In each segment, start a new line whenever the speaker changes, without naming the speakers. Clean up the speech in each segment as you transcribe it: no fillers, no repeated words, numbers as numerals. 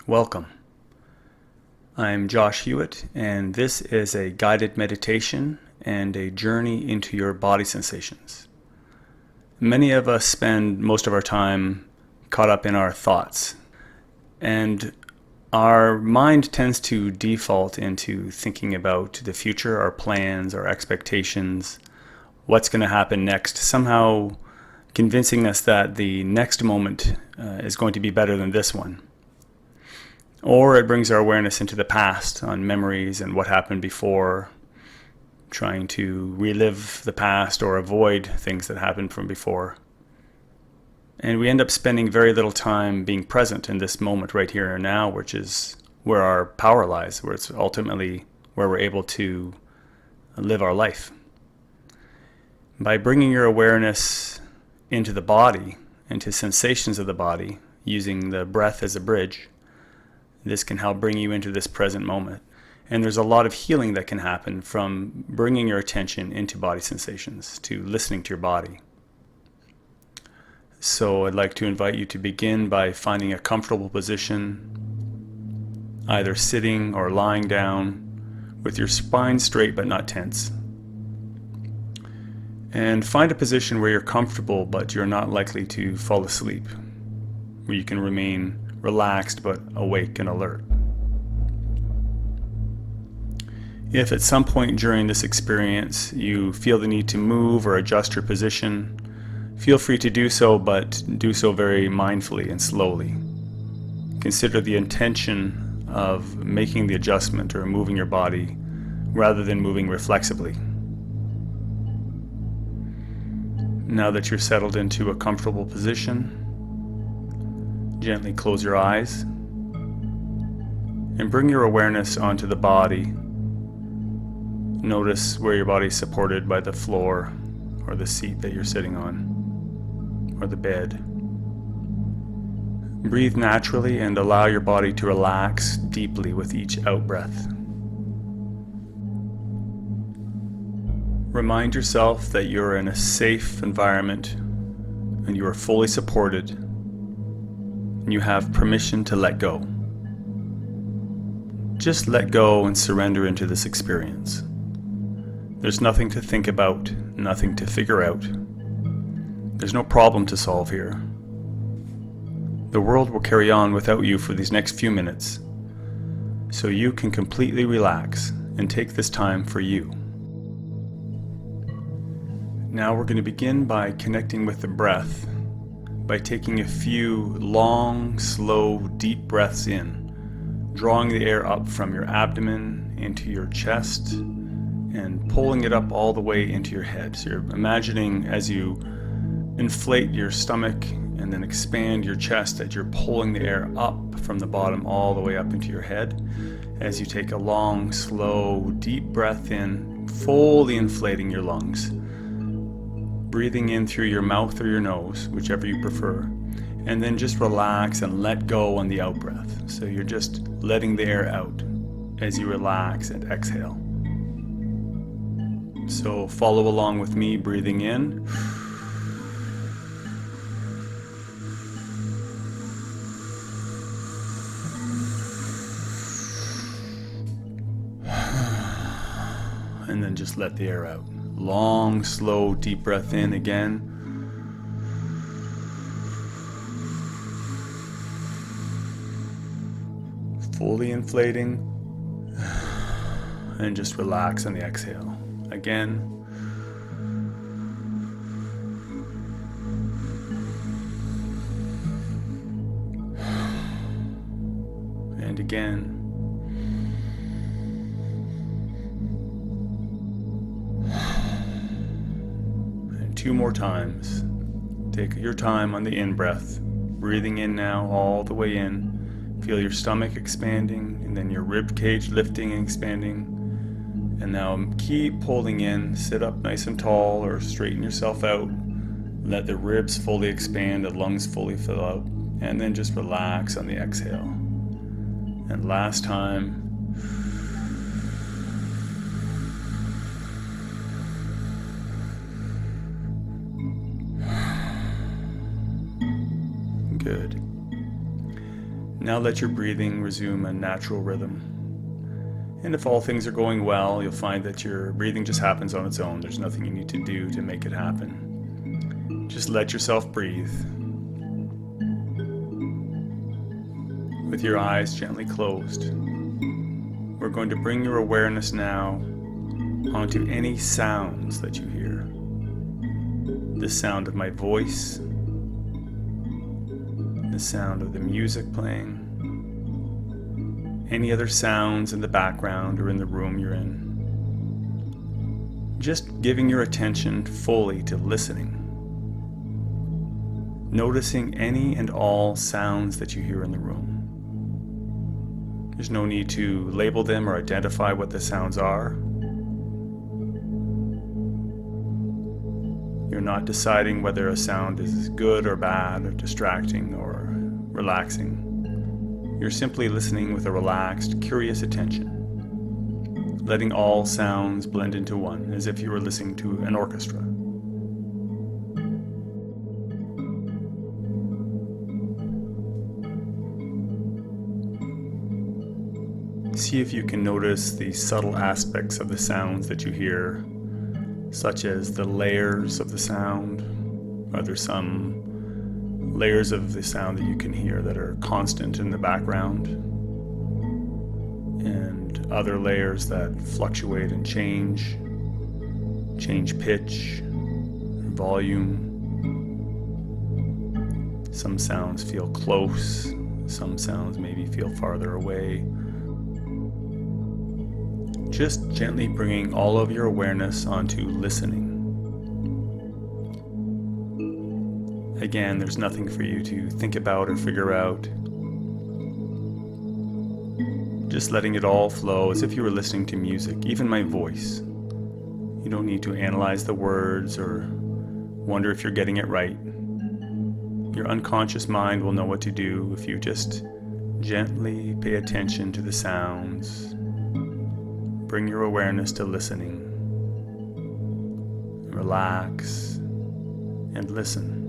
Welcome. I'm Josh Hewitt, and this is a guided meditation and a journey into your body sensations. Many of us spend most of our time caught up in our thoughts, and our mind tends to default into thinking about the future, our plans, our expectations, what's going to happen next, somehow convincing us that the next moment is going to be better than this one. Or it brings our awareness into the past on memories and what happened before, trying to relive the past or avoid things that happened from before. And we end up spending very little time being present in this moment right here and now, which is where our power lies, where it's ultimately where we're able to live our life. By bringing your awareness into the body, into sensations of the body, using the breath as a bridge, this can help bring you into this present moment. And there's a lot of healing that can happen from bringing your attention into body sensations, to listening to your body. So I'd like to invite you to begin by finding a comfortable position, either sitting or lying down, with your spine straight but not tense. And find a position where you're comfortable but you're not likely to fall asleep, where you can remain relaxed but awake and alert. If at some point during this experience you feel the need to move or adjust your position, feel free to do so, but do so very mindfully and slowly. Consider the intention of making the adjustment or moving your body rather than moving reflexively. Now that you're settled into a comfortable position, gently close your eyes and bring your awareness onto the body. Notice where your body is supported by the floor or the seat that you're sitting on or the bed. Breathe naturally and allow your body to relax deeply with each out-breath. Remind yourself that you're in a safe environment and you are fully supported. You have permission to let go. Just let go and surrender into this experience. There's nothing to think about, nothing to figure out. There's no problem to solve here. The world will carry on without you for these next few minutes, so you can completely relax and take this time for you. Now we're going to begin by connecting with the breath, by taking a few long, slow, deep breaths in, drawing the air up from your abdomen into your chest and pulling it up all the way into your head. So you're imagining as you inflate your stomach and then expand your chest that you're pulling the air up from the bottom all the way up into your head. As you take a long, slow, deep breath in, fully inflating your lungs. Breathing in through your mouth or your nose, whichever you prefer, and then just relax and let go on the out breath. So you're just letting the air out as you relax and exhale. So follow along with me, breathing in. And then just let the air out. Long, slow, deep breath in again. Fully inflating. And just relax on the exhale. Again. And again. Two more times. Take your time on the in-breath. Breathing in now, all the way in. Feel your stomach expanding, and then your rib cage lifting and expanding. And now keep holding in. Sit up nice and tall, or straighten yourself out. Let the ribs fully expand, the lungs fully fill out. And then just relax on the exhale. And last time. Good. Now let your breathing resume a natural rhythm. And if all things are going well, you'll find that your breathing just happens on its own. There's nothing you need to do to make it happen. Just let yourself breathe. With your eyes gently closed, we're going to bring your awareness now onto any sounds that you hear. The sound of my voice, the sound of the music playing, any other sounds in the background or in the room you're in. Just giving your attention fully to listening. Noticing any and all sounds that you hear in the room. There's no need to label them or identify what the sounds are. You're not deciding whether a sound is good or bad, or distracting or relaxing. You're simply listening with a relaxed, curious attention, letting all sounds blend into one, as if you were listening to an orchestra. See if you can notice the subtle aspects of the sounds that you hear, such as the layers of the sound. Are there some layers of the sound that you can hear that are constant in the background, and other layers that fluctuate and change pitch, volume? Some sounds feel close, some sounds maybe feel farther away. Just gently bringing all of your awareness onto listening. Again, there's nothing for you to think about or figure out. Just letting it all flow as if you were listening to music, even my voice. You don't need to analyze the words or wonder if you're getting it right. Your unconscious mind will know what to do if you just gently pay attention to the sounds. Bring your awareness to listening. Relax and listen.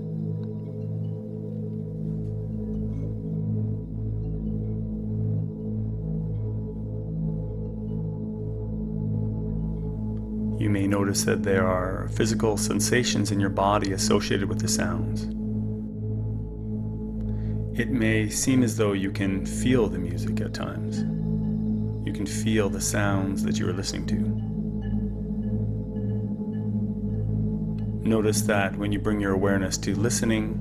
You may notice that there are physical sensations in your body associated with the sounds. It may seem as though you can feel the music at times. You can feel the sounds that you are listening to. Notice that when you bring your awareness to listening,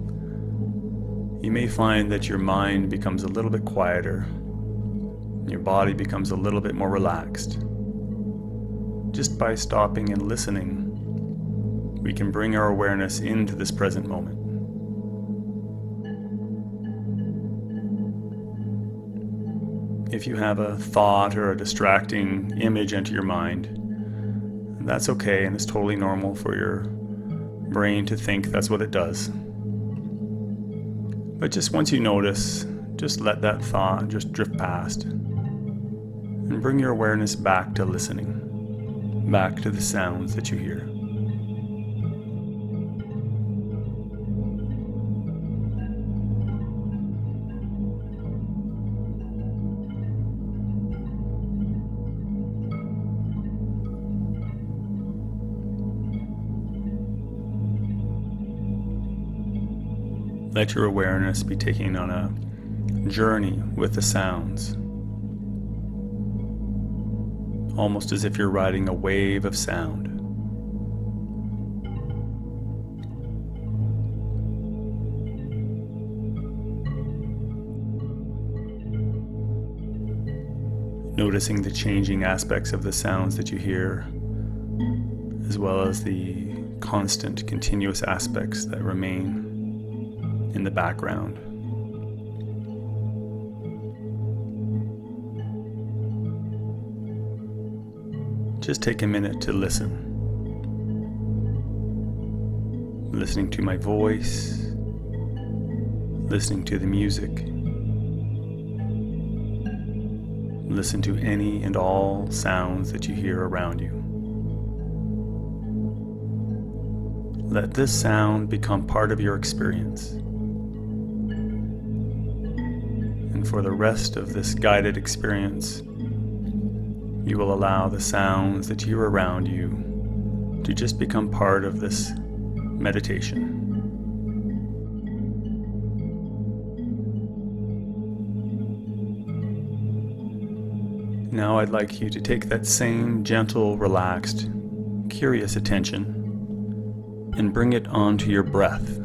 you may find that your mind becomes a little bit quieter, and your body becomes a little bit more relaxed. Just by stopping and listening, we can bring our awareness into this present moment. If you have a thought or a distracting image enter your mind, that's okay, and it's totally normal for your brain to think that's what it does. But just once you notice, just let that thought just drift past and bring your awareness back to listening, back to the sounds that you hear. Let your awareness be taken on a journey with the sounds, almost as if you're riding a wave of sound. Noticing the changing aspects of the sounds that you hear, as well as the constant, continuous aspects that remain in the background. Just take a minute to listen. Listening to my voice, listening to the music. Listen to any and all sounds that you hear around you. Let this sound become part of your experience. And for the rest of this guided experience, you will allow the sounds that hear around you to just become part of this meditation. Now I'd like you to take that same gentle, relaxed, curious attention and bring it onto your breath.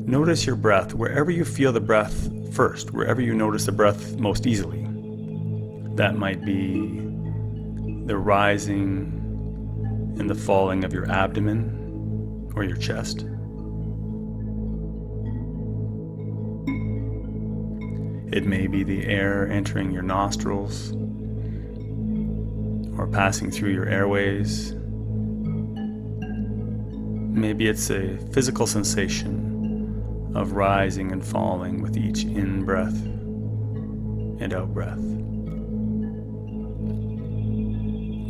Notice your breath wherever you feel the breath first, wherever you notice the breath most easily. That might be the rising and the falling of your abdomen or your chest. It may be the air entering your nostrils or passing through your airways. Maybe it's a physical sensation of rising and falling with each in-breath and out-breath.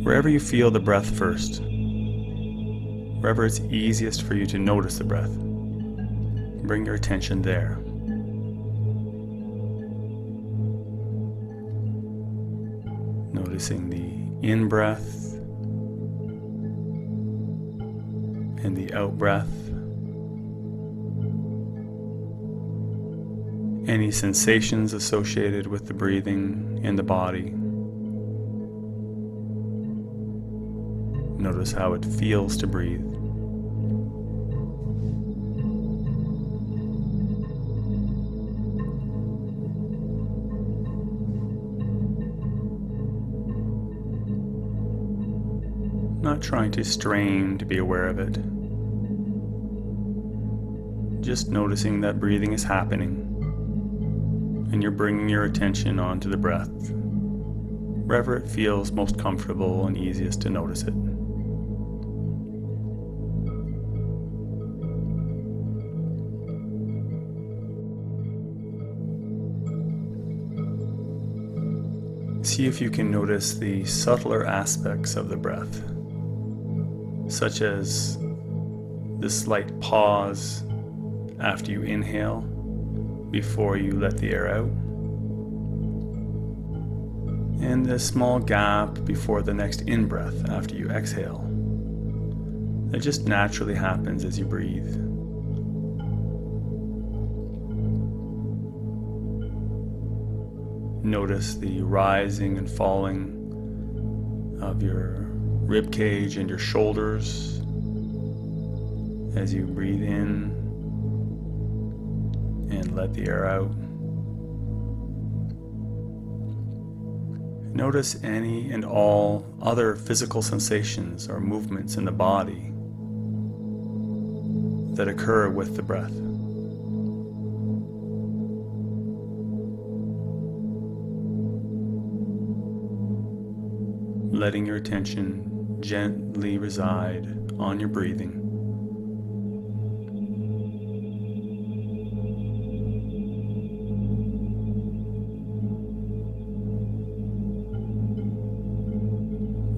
Wherever you feel the breath first, wherever it's easiest for you to notice the breath, bring your attention there. Noticing the in-breath and the out-breath. Any sensations associated with the breathing in the body. Notice how it feels to breathe. Not trying to strain to be aware of it. Just noticing that breathing is happening, and you're bringing your attention onto the breath, wherever it feels most comfortable and easiest to notice it. See if you can notice the subtler aspects of the breath, such as the slight pause after you inhale before you let the air out, and the small gap before the next in-breath after you exhale. That just naturally happens as you breathe. Notice the rising and falling of your rib cage and your shoulders as you breathe in and let the air out. Notice any and all other physical sensations or movements in the body that occur with the breath. Letting your attention gently reside on your breathing.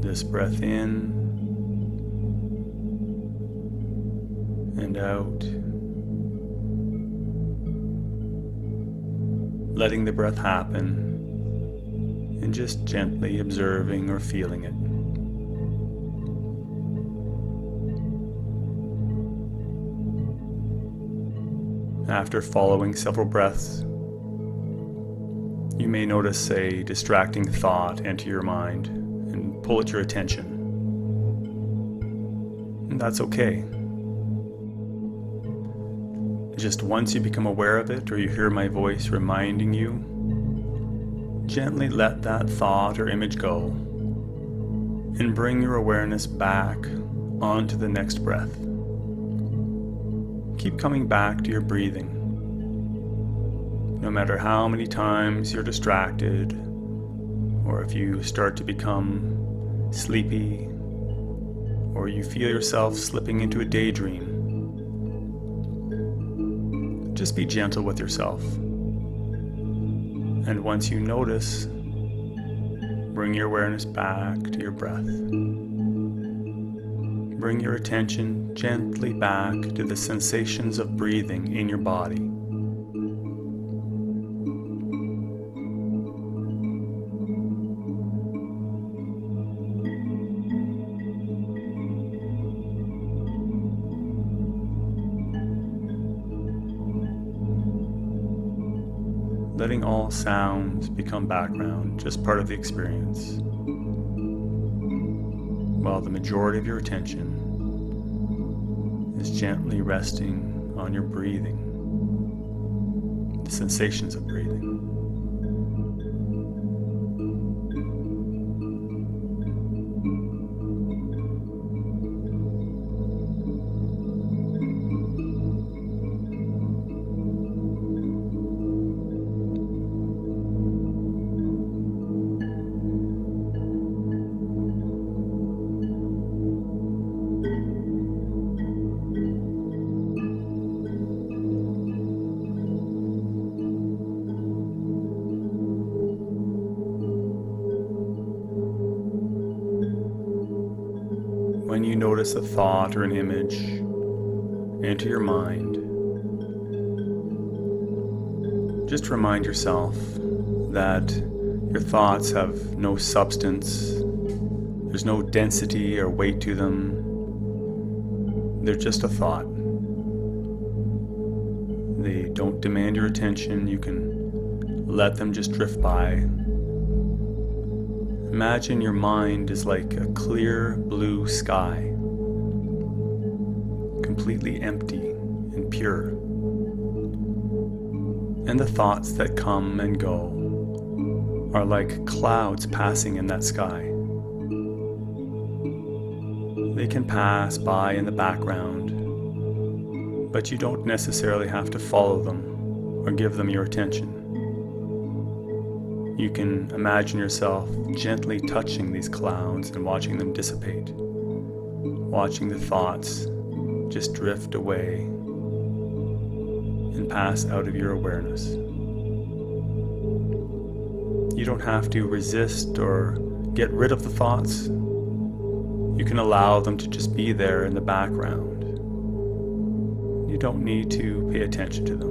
This breath in and out. Letting the breath happen and just gently observing or feeling it. After following several breaths, you may notice a distracting thought enter your mind and pull at your attention. And that's okay. Just once you become aware of it or you hear my voice reminding you, gently let that thought or image go and bring your awareness back onto the next breath. Keep coming back to your breathing. No matter how many times you're distracted, or if you start to become sleepy, or you feel yourself slipping into a daydream, just be gentle with yourself. And once you notice, bring your awareness back to your breath. Bring your attention gently back to the sensations of breathing in your body. letting all sounds become background, just part of the experience, while the majority of your attention is gently resting on your breathing, the sensations of breathing. When you notice a thought or an image enter your mind, just remind yourself that your thoughts have no substance, there's no density or weight to them, they're just a thought. They don't demand your attention, you can let them just drift by. Imagine your mind is like a clear blue sky, completely empty and pure. And the thoughts that come and go are like clouds passing in that sky. They can pass by in the background, but you don't necessarily have to follow them or give them your attention. You can imagine yourself gently touching these clouds and watching them dissipate, watching the thoughts just drift away and pass out of your awareness. You don't have to resist or get rid of the thoughts. You can allow them to just be there in the background. You don't need to pay attention to them.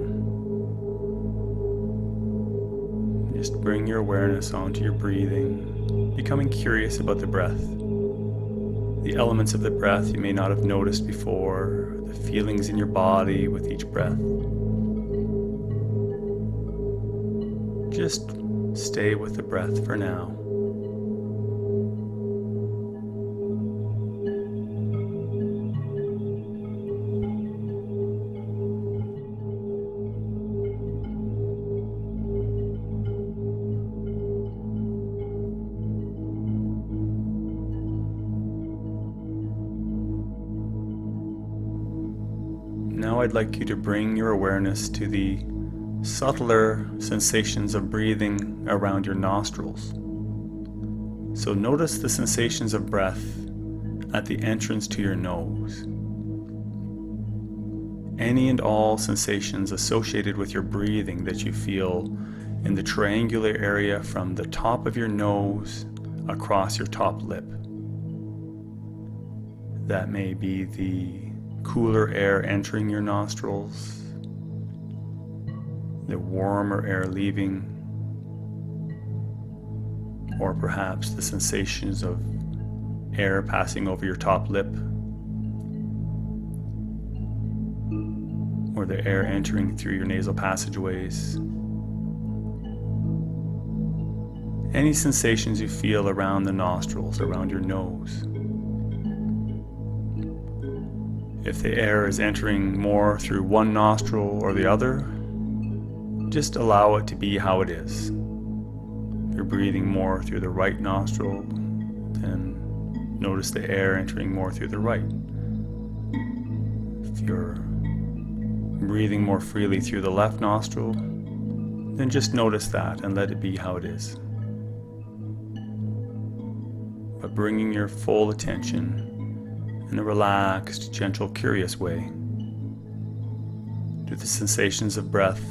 Just bring your awareness onto your breathing, becoming curious about the breath. The elements of the breath you may not have noticed before, the feelings in your body with each breath. Just stay with the breath for now. Now I'd like you to bring your awareness to the subtler sensations of breathing around your nostrils. So notice the sensations of breath at the entrance to your nose. Any and all sensations associated with your breathing that you feel in the triangular area from the top of your nose across your top lip. That may be the cooler air entering your nostrils, the warmer air leaving, or perhaps the sensations of air passing over your top lip, or the air entering through your nasal passageways. Any sensations you feel around the nostrils, around your nose. If the air is entering more through one nostril or the other, just allow it to be how it is. If you're breathing more through the right nostril, then notice the air entering more through the right. If you're breathing more freely through the left nostril, then just notice that and let it be how it is. But bringing your full attention in a relaxed, gentle, curious way to the sensations of breath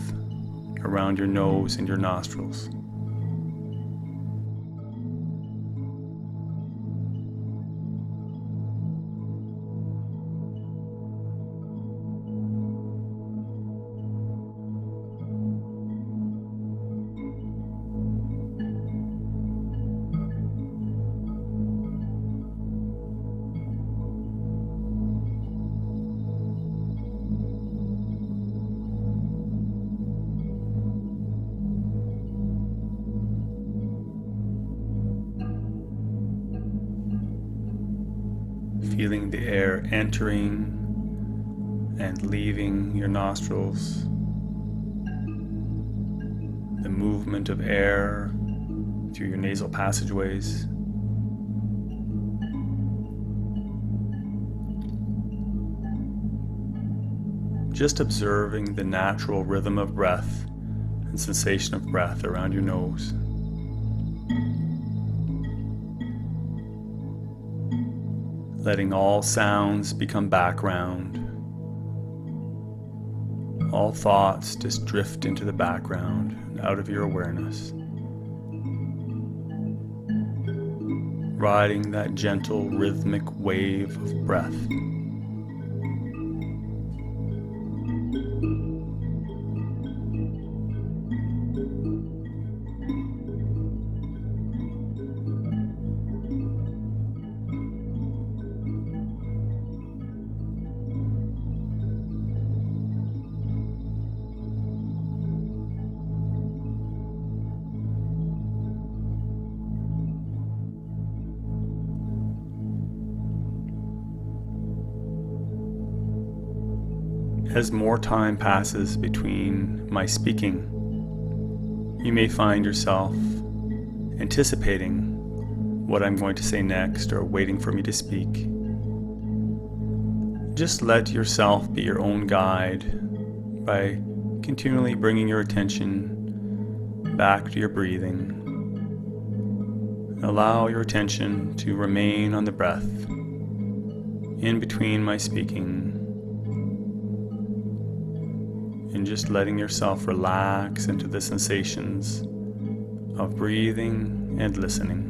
around your nose and your nostrils. feeling the air entering and leaving your nostrils, the movement of air through your nasal passageways. Just observing the natural rhythm of breath and sensation of breath around your nose. Letting all sounds become background. All thoughts just drift into the background and out of your awareness. Riding that gentle rhythmic wave of breath. As more time passes between my speaking, you may find yourself anticipating what I'm going to say next or waiting for me to speak. Just let yourself be your own guide by continually bringing your attention back to your breathing. Allow your attention to remain on the breath in between my speaking, and just letting yourself relax into the sensations of breathing and listening.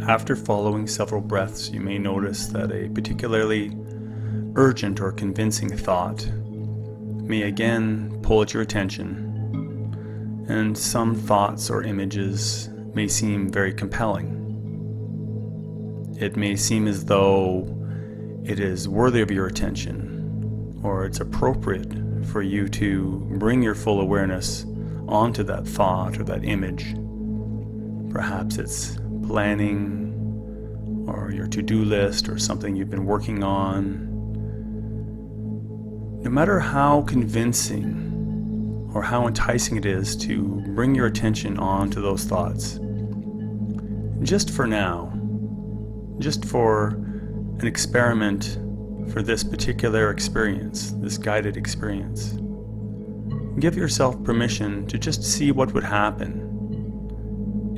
After following several breaths, you may notice that a particularly urgent or convincing thought may again pull at your attention, and some thoughts or images may seem very compelling. It may seem as though it is worthy of your attention, or it's appropriate for you to bring your full awareness onto that thought or that image. Perhaps it's planning or your to-do list or something you've been working on. No matter how convincing or how enticing it is to bring your attention onto those thoughts, just for now, just for an experiment for this particular experience, this guided experience, give yourself permission to just see what would happen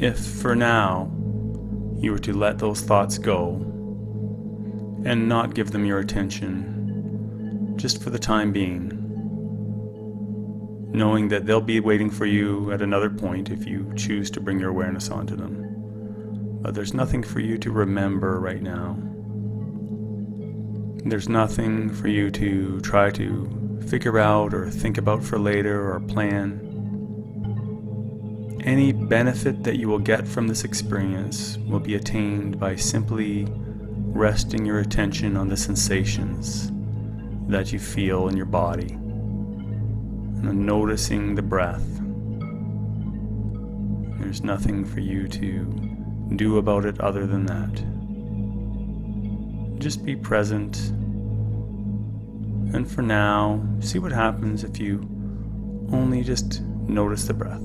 if for now you were to let those thoughts go and not give them your attention just for the time being, knowing that they'll be waiting for you at another point if you choose to bring your awareness onto them. But there's nothing for you to remember right now. There's nothing for you to try to figure out or think about for later or plan. Any benefit that you will get from this experience will be attained by simply resting your attention on the sensations that you feel in your body and on noticing the breath. There's nothing for you to do about it other than that. Just be present, and for now, see what happens if you only just notice the breath.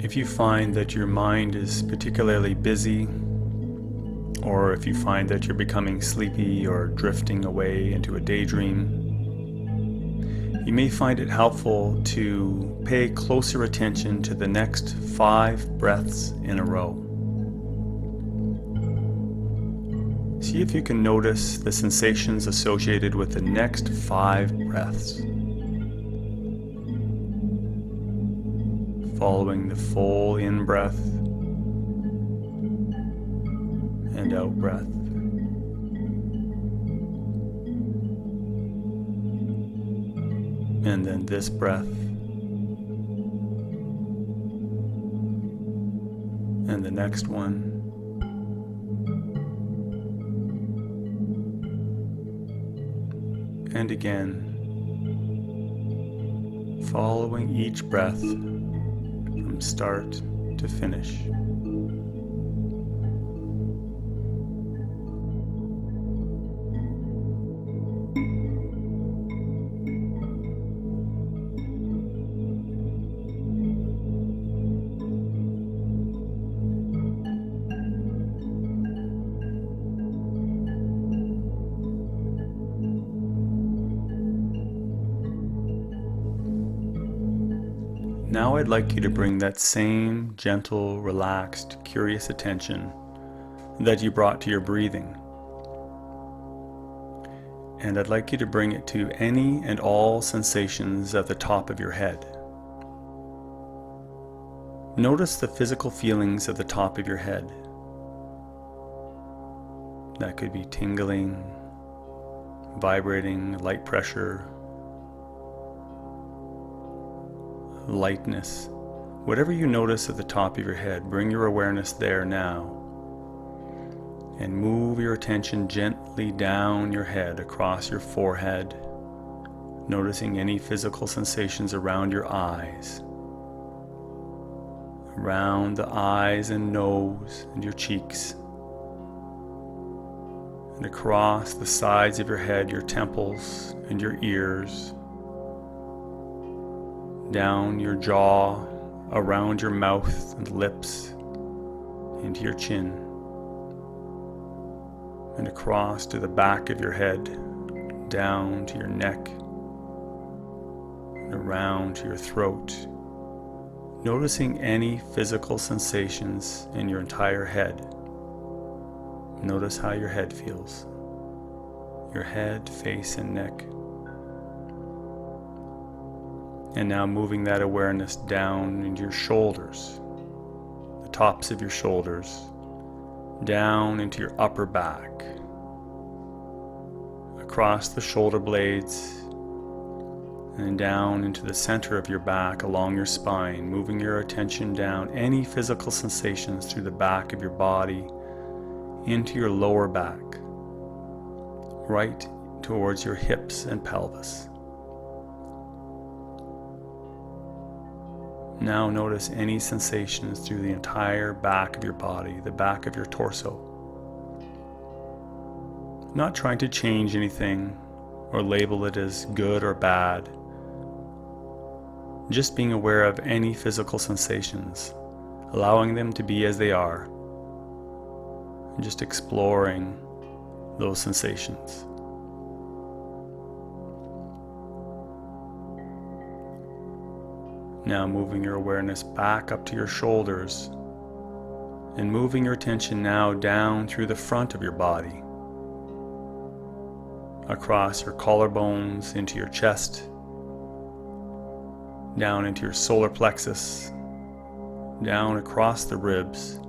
If you find that your mind is particularly busy, or if you find that you're becoming sleepy or drifting away into a daydream, you may find it helpful to pay closer attention to the next 5 breaths in a row. See if you can notice the sensations associated with the next 5 breaths. Following the full in-breath and out-breath. And then this breath. And the next one. And again. Following each breath from start to finish. Now I'd like you to bring that same gentle, relaxed, curious attention that you brought to your breathing. And I'd like you to bring it to any and all sensations at the top of your head. Notice the physical feelings at the top of your head. That could be tingling, vibrating, light pressure, lightness. Whatever you notice at the top of your head, bring your awareness there now and move your attention gently down your head, across your forehead, noticing any physical sensations around your eyes, around the eyes and nose and your cheeks, and across the sides of your head, your temples and your ears, down your jaw, around your mouth and lips, into your chin, and across to the back of your head, down to your neck, and around to your throat, noticing any physical sensations in your entire head. Notice how your head feels, your head, face, and neck. And now moving that awareness down into your shoulders, the tops of your shoulders, down into your upper back, across the shoulder blades, and down into the center of your back along your spine, moving your attention down any physical sensations through the back of your body into your lower back, right towards your hips and pelvis. Now notice any sensations through the entire back of your body, the back of your torso. Not trying to change anything or label it as good or bad. Just being aware of any physical sensations, allowing them to be as they are, and just exploring those sensations. Now moving your awareness back up to your shoulders and moving your attention now down through the front of your body, across your collarbones into your chest, down into your solar plexus, down across the ribs,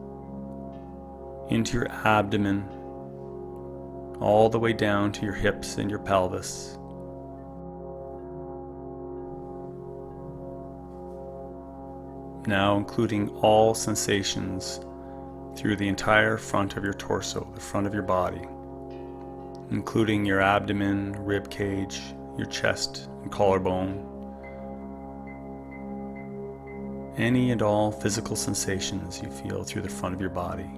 into your abdomen, all the way down to your hips and your pelvis. Now including all sensations through the entire front of your torso, the front of your body, including your abdomen, rib cage, your chest and collarbone, any and all physical sensations you feel through the front of your body.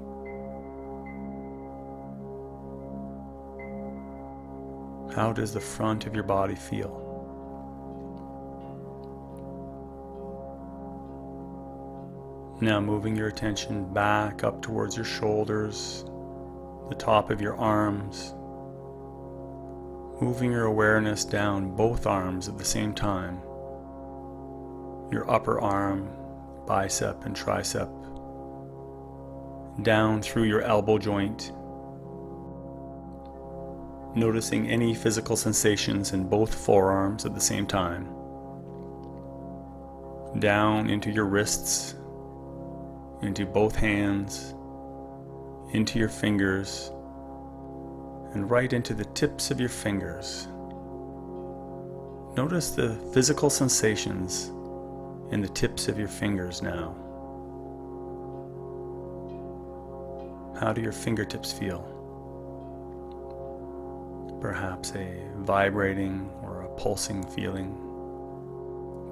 How does the front of your body feel? Now moving your attention back up towards your shoulders, the top of your arms, moving your awareness down both arms at the same time, your upper arm, bicep and tricep, down through your elbow joint, noticing any physical sensations in both forearms at the same time, down into your wrists, into both hands, into your fingers, and right into the tips of your fingers. Notice the physical sensations in the tips of your fingers now. How do your fingertips feel? Perhaps a vibrating or a pulsing feeling,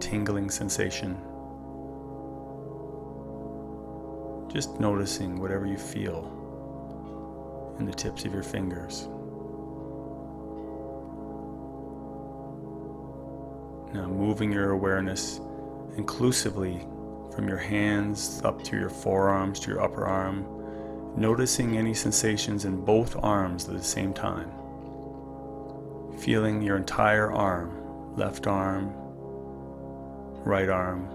tingling sensation. Just noticing whatever you feel in the tips of your fingers. Now moving your awareness inclusively from your hands up through your forearms to your upper arm, noticing any sensations in both arms at the same time. Feeling your entire arm, left arm, right arm.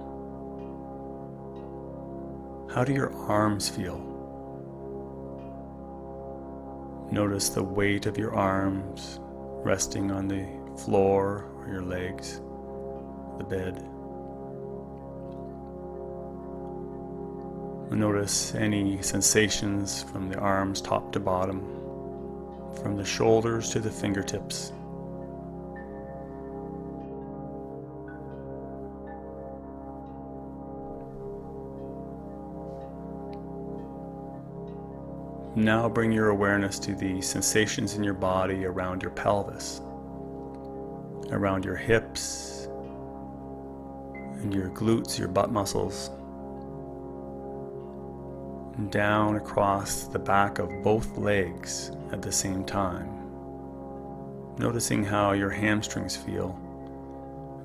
How do your arms feel? Notice the weight of your arms resting on the floor or your legs, the bed. Notice any sensations from the arms top to bottom, from the shoulders to the fingertips. Now bring your awareness to the sensations in your body around your pelvis, around your hips, and your glutes, your butt muscles, and down across the back of both legs at the same time. Noticing how your hamstrings feel,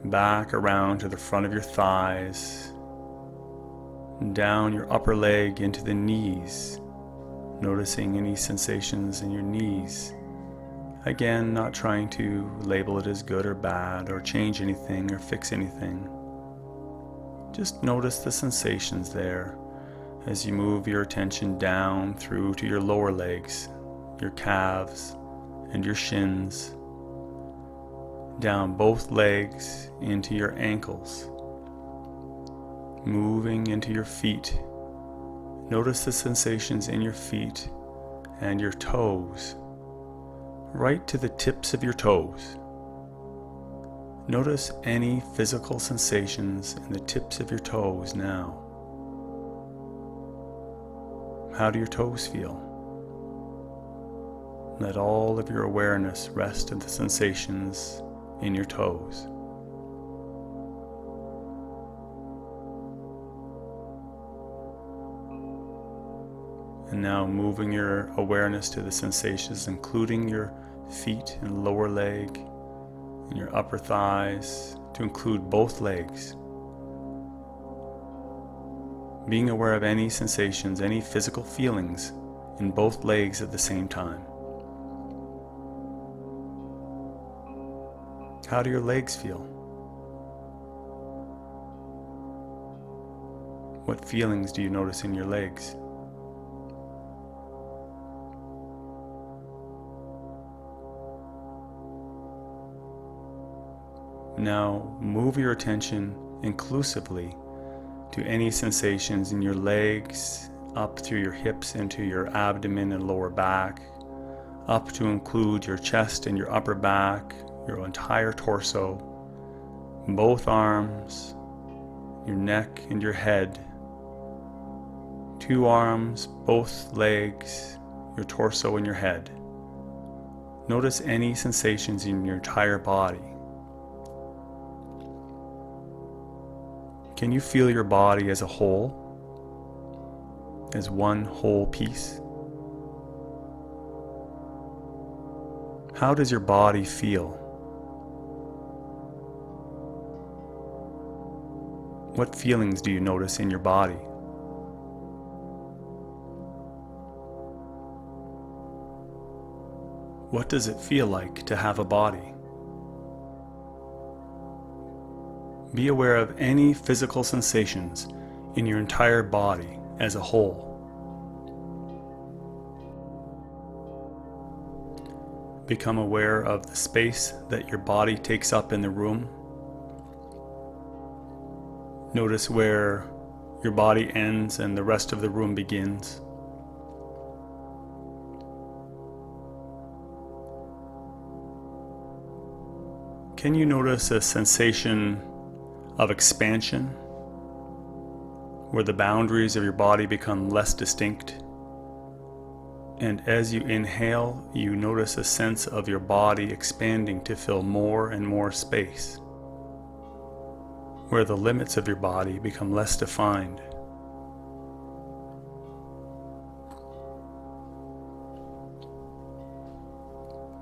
back around to the front of your thighs, and down your upper leg into the knees. Noticing any sensations in your knees. Again, not trying to label it as good or bad or change anything or fix anything. Just notice the sensations there as you move your attention down through to your lower legs, your calves and your shins, down both legs into your ankles, moving into your feet. Notice the sensations in your feet and your toes, right to the tips of your toes. Notice any physical sensations in the tips of your toes now. How do your toes feel? Let all of your awareness rest on the sensations in your toes. And now moving your awareness to the sensations, including your feet and lower leg, and your upper thighs, to include both legs. Being aware of any sensations, any physical feelings in both legs at the same time. How do your legs feel? What feelings do you notice in your legs? Now move your attention inclusively to any sensations in your legs, up through your hips into your abdomen and lower back, up to include your chest and your upper back, your entire torso, both arms, your neck and your head, 2 arms, both legs, your torso and your head. Notice any sensations in your entire body. Can you feel your body as a whole, as one whole piece? How does your body feel? What feelings do you notice in your body? What does it feel like to have a body? Be aware of any physical sensations in your entire body as a whole. Become aware of the space that your body takes up in the room. Notice where your body ends and the rest of the room begins. Can you notice a sensation of expansion, where the boundaries of your body become less distinct? And as you inhale, you notice a sense of your body expanding to fill more and more space, where the limits of your body become less defined.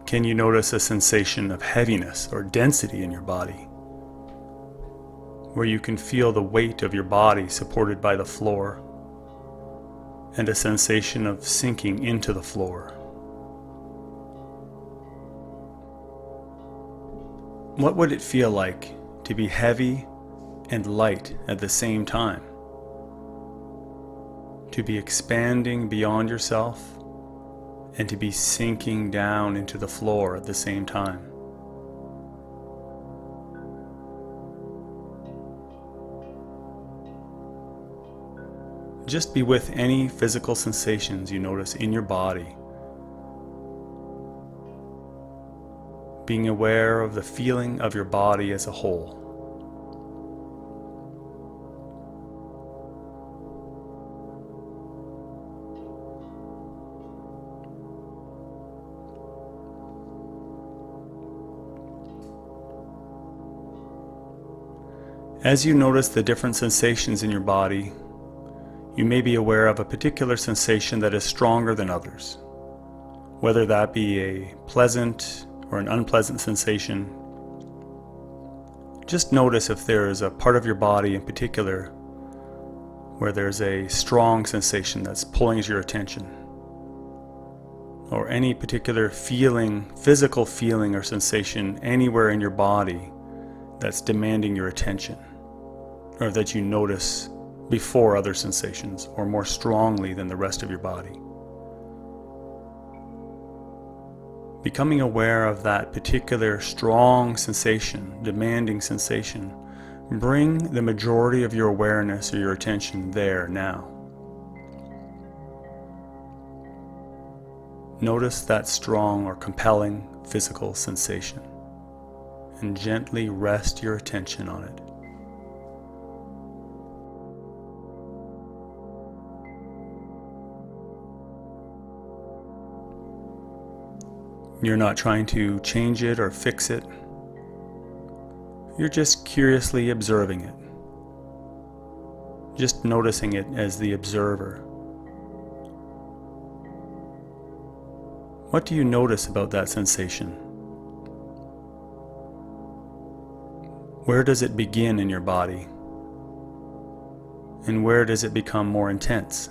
Can you notice a sensation of heaviness or density in your body, where you can feel the weight of your body supported by the floor, and a sensation of sinking into the floor? What would it feel like to be heavy and light at the same time? To be expanding beyond yourself and to be sinking down into the floor at the same time. Just be with any physical sensations you notice in your body, being aware of the feeling of your body as a whole. As you notice the different sensations in your body, you may be aware of a particular sensation that is stronger than others, whether that be a pleasant or an unpleasant sensation. Just notice if there is a part of your body in particular where there's a strong sensation that's pulling your attention, or any particular feeling, physical feeling or sensation anywhere in your body that's demanding your attention, or that you notice before other sensations or more strongly than the rest of your body. Becoming aware of that particular strong sensation, demanding sensation, bring the majority of your awareness or your attention there now. Notice that strong or compelling physical sensation and gently rest your attention on it. You're not trying to change it or fix it. You're just curiously observing it. Just noticing it as the observer. What do you notice about that sensation? Where does it begin in your body? And where does it become more intense?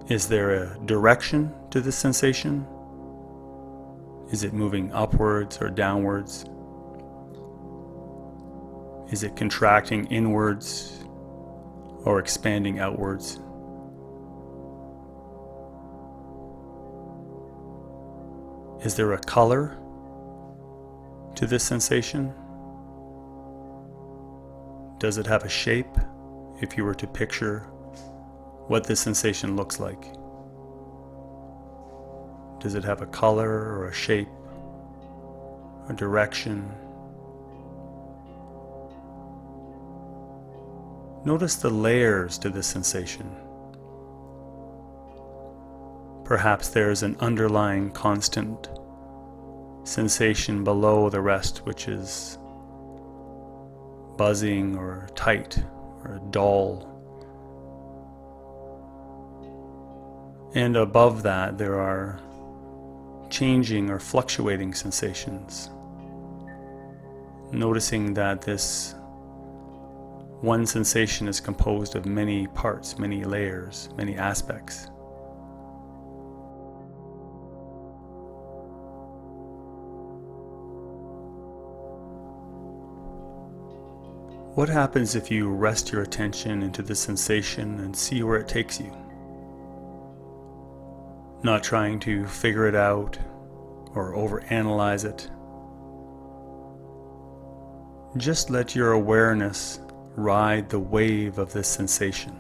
Is there a direction to this sensation? Is it moving upwards or downwards? Is it contracting inwards or expanding outwards? Is there a color to this sensation? Does it have a shape, if you were to picture what this sensation looks like? Does it have a color or a shape, a direction? Notice the layers to this sensation. Perhaps there is an underlying constant sensation below the rest, which is buzzing or tight or dull. And above that, there are changing or fluctuating sensations. Noticing that this one sensation is composed of many parts, many layers, many aspects. What happens if you rest your attention into the sensation and see where it takes you? Not trying to figure it out or overanalyze it. Just let your awareness ride the wave of this sensation.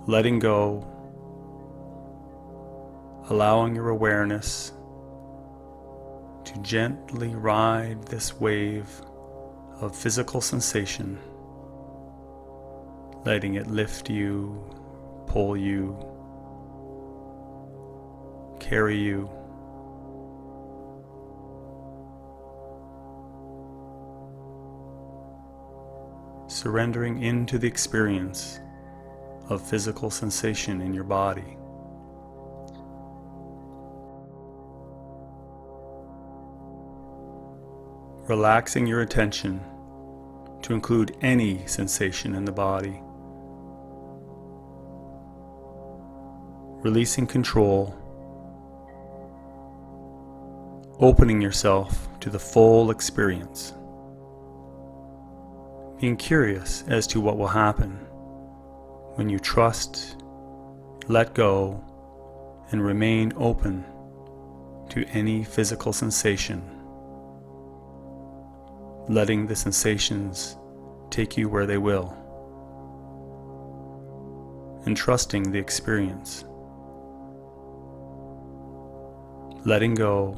Letting go, allowing your awareness to gently ride this wave of physical sensation, letting it lift you, pull you, carry you. Surrendering into the experience of physical sensation in your body. Relaxing your attention to include any sensation in the body. Releasing control. Opening yourself to the full experience. Being curious as to what will happen when you trust, let go, and remain open to any physical sensation. Letting the sensations take you where they will, and trusting the experience. Letting go,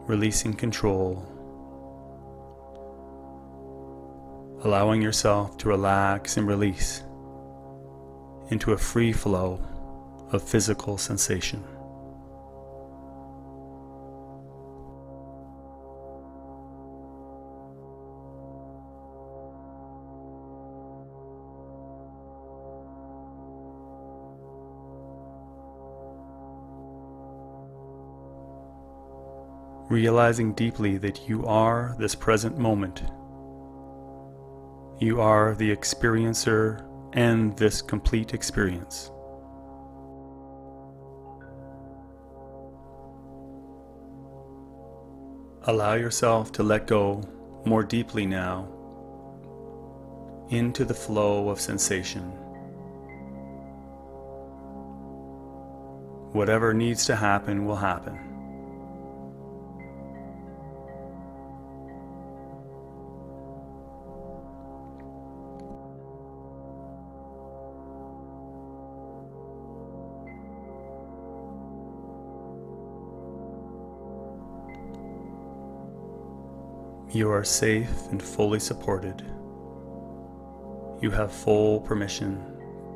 releasing control, allowing yourself to relax and release into a free flow of physical sensation. Realizing deeply that you are this present moment. You are the experiencer and this complete experience. Allow yourself to let go more deeply now into the flow of sensation. Whatever needs to happen will happen. You are safe and fully supported. You have full permission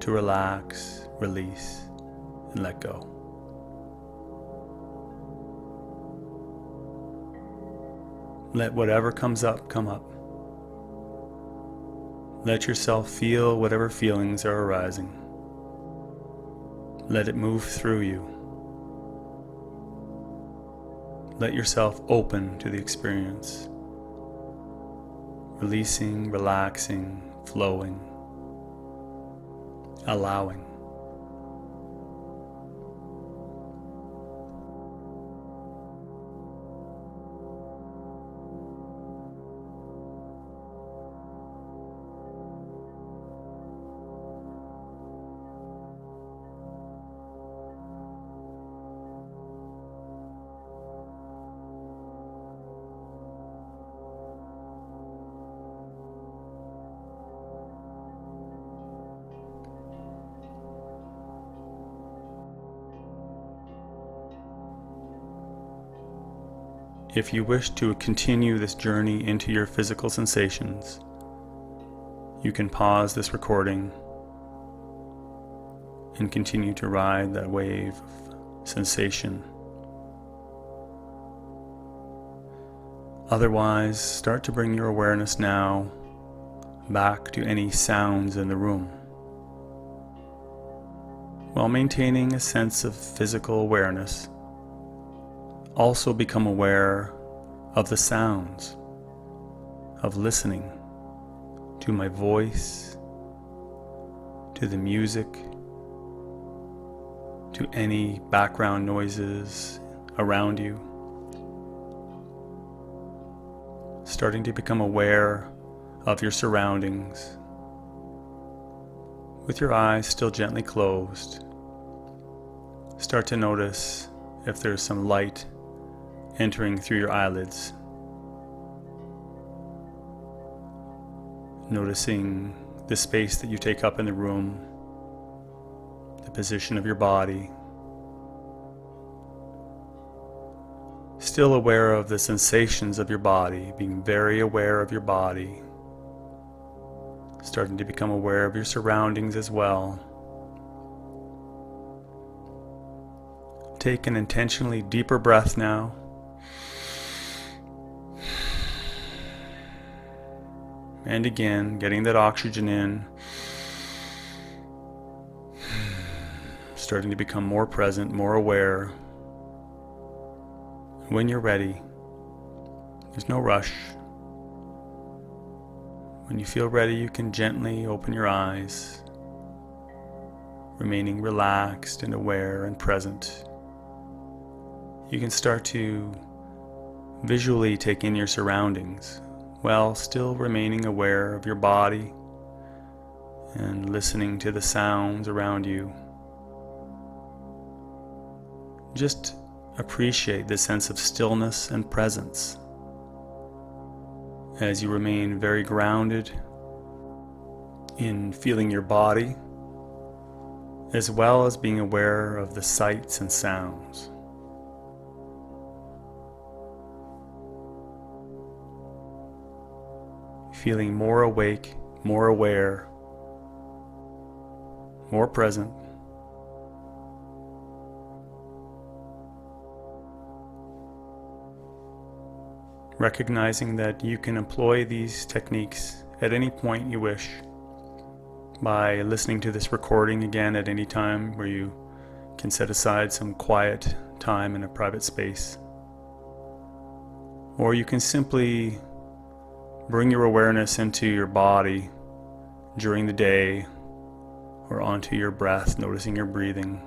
to relax, release, and let go. Let whatever comes up come up. Let yourself feel whatever feelings are arising. Let it move through you. Let yourself open to the experience. Releasing, relaxing, flowing, allowing. If you wish to continue this journey into your physical sensations, you can pause this recording and continue to ride that wave of sensation. Otherwise, start to bring your awareness now back to any sounds in the room, while maintaining a sense of physical awareness. Also become aware of the sounds, of listening to my voice, to the music, to any background noises around you. starting to become aware of your surroundings, with your eyes still gently closed. Start to notice if there's some light entering through your eyelids. Noticing the space that you take up in the room, the position of your body. Still aware of the sensations of your body, being very aware of your body. Starting to become aware of your surroundings as well. Take an intentionally deeper breath now. And again, getting that oxygen in. Starting to become more present, more aware. When you're ready, there's no rush. When you feel ready, you can gently open your eyes, remaining relaxed and aware and present. You can start to visually take in your surroundings while still remaining aware of your body and listening to the sounds around you. Just appreciate the sense of stillness and presence as you remain very grounded in feeling your body, as well as being aware of the sights and sounds. Feeling more awake, more aware, more present. Recognizing that you can employ these techniques at any point you wish by listening to this recording again at any time, where you can set aside some quiet time in a private space. Or you can simply bring your awareness into your body during the day, or onto your breath, noticing your breathing,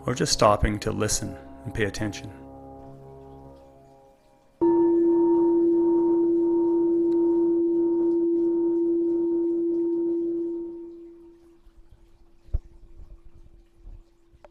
or just stopping to listen and pay attention.